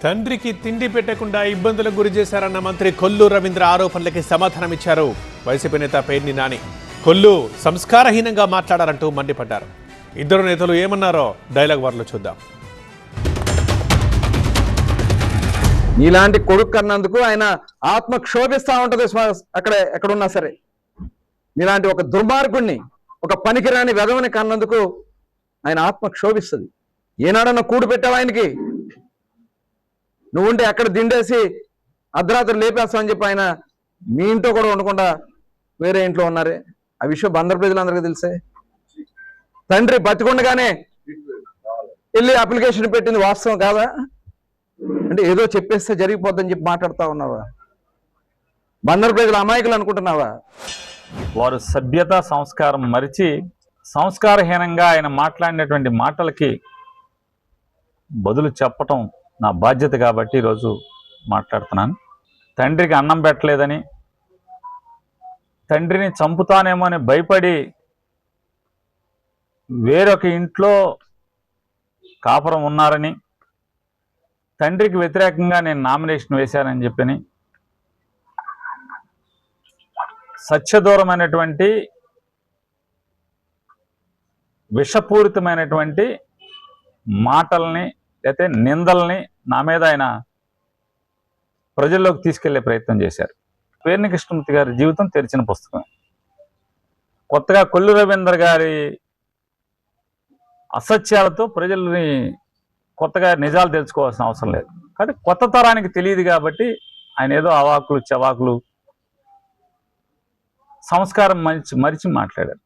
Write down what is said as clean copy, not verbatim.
తండ్రికి తిండి పెట్టకుండా ఇబ్బందులకు గురి చేశారన్న మంత్రి కొల్లు రవీంద్ర ఆరోపణలకి సమాధానమిచ్చారు వైసీపీ నేత పేర్ని నాని. కొల్లు సంస్కారహీనంగా మాట్లాడారంటూ మండిపడ్డారు. ఇద్దరు నేతలు ఏమన్నారో డైలాగ్ వార్లో చూద్దాం. ఇలాంటి కొడుకు కన్నందుకు ఆయన ఆత్మ క్షోభిస్తా ఉంటది. ఎక్కడున్నా సరే ఇలాంటి ఒక దుర్మార్గుణ్ణి, ఒక పనికిరాని వెధవని కన్నందుకు ఆయన ఆత్మ క్షోభిస్తుంది. ఏనాడన్నా కూడు పెట్టావు ఆయనకి? నువ్వుంటే ఎక్కడ దిండేసి అర్ధరాత్రి లేపేస్తామని చెప్పి ఆయన మీ ఇంట్లో కూడా ఉండకుండా వేరే ఇంట్లో ఉన్నారే. ఆ విషయం బందర్ ప్రజలందరికీ తెలిసే. తండ్రి బతికుండగానే వెళ్ళి అప్లికేషన్ పెట్టింది వాస్తవం కాదా? అంటే ఏదో చెప్పేస్తే జరిగిపోద్దని చెప్పి మాట్లాడుతూ ఉన్నావా? బందర్ ప్రజలు అమాయకులు అనుకుంటున్నావా? వారు సభ్యత సంస్కారం మరిచి సంస్కారహీనంగా ఆయన మాట్లాడినటువంటి మాటలకి బదులు చెప్పటం నా బాధ్యత కాబట్టి ఈరోజు మాట్లాడుతున్నాను. తండ్రికి అన్నం పెట్టలేదని, తండ్రిని చంపుతానేమో అని భయపడి వేరొక ఇంట్లో కాపురం ఉన్నారని, తండ్రికి వ్యతిరేకంగా నేను నామినేషన్ వేశానని చెప్పని సత్యదూరమైనటువంటి విషపూరితమైనటువంటి మాటల్ని లేకపోతే నిందల్ని నా మీద ఆయన ప్రజల్లోకి తీసుకెళ్లే ప్రయత్నం చేశారు. పేర్ని కృష్ణమూర్తి గారి జీవితం తెరిచిన పుస్తకం. కొత్తగా కొల్లు రవీంద్ర గారి అసత్యాలతో ప్రజల్ని కొత్తగా నిజాలు తెలుసుకోవాల్సిన అవసరం లేదు. కానీ కొత్త తరానికి తెలియదు కాబట్టి ఆయన ఏదో అవాకులు చవాకులు సంస్కారం మరిచి మాట్లాడారు.